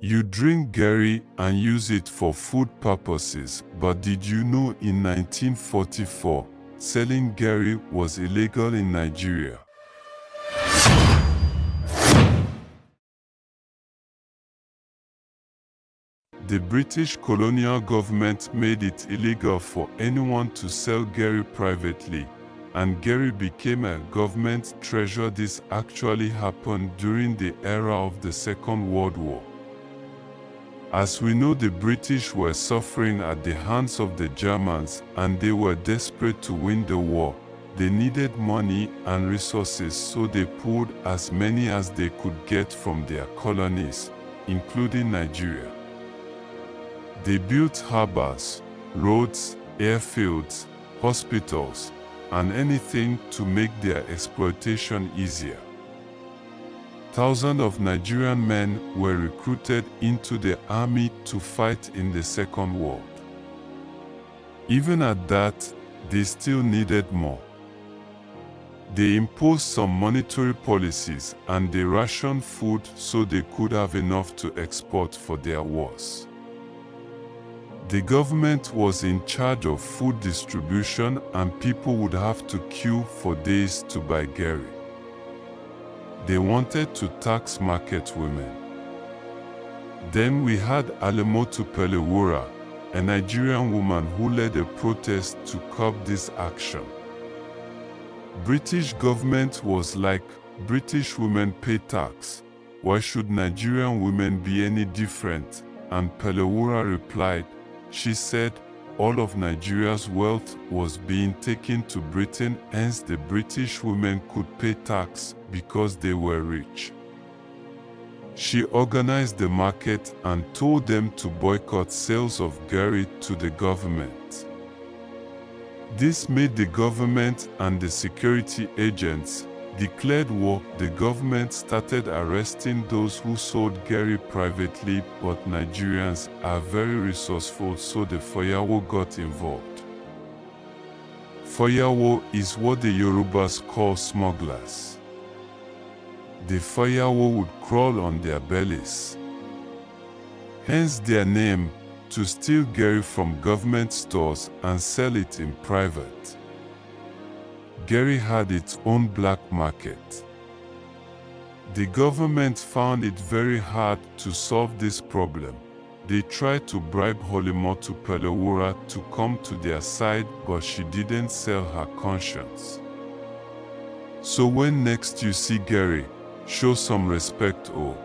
You drink Garri and use it for food purposes, but did you know in 1944, selling Garri was illegal in Nigeria? The British colonial government made it illegal for anyone to sell Garri privately, and Garri became a government treasure. This actually happened during the era of the Second World War. As we know, the British were suffering at the hands of the Germans, and they were desperate to win the war. They needed money and resources, so they pulled as many as they could get from their colonies, including Nigeria. They built harbors, roads, airfields, hospitals, and anything to make their exploitation easier. Thousands of Nigerian men were recruited into the army to fight in the Second World. Even at that, they still needed more. They imposed some monetary policies and they rationed food so they could have enough to export for their wars. The government was in charge of food distribution and people would have to queue for days to buy Garri. They wanted to tax market women. Then we had Alamotu Pelewura, a Nigerian woman who led a protest to curb this action. British government was like, British women pay tax, why should Nigerian women be any different? And Pelewura replied, she said, all of Nigeria's wealth was being taken to Britain, hence the British women could pay tax because they were rich. She organized the market and told them to boycott sales of Garri to the government. This made the government and the security agents declared war. The government started arresting those who sold Garri privately, but Nigerians are very resourceful, so the Fayawo got involved. Fayawo is what the Yorubas call smugglers. The Fayawo would crawl on their bellies, hence their name, to steal Garri from government stores and sell it in private. Garri had its own black market. The government found it very hard to solve this problem. They tried to bribe Holimotu Pelewura to come to their side, but she didn't sell her conscience. So when next you see Garri, show some respect. Oh.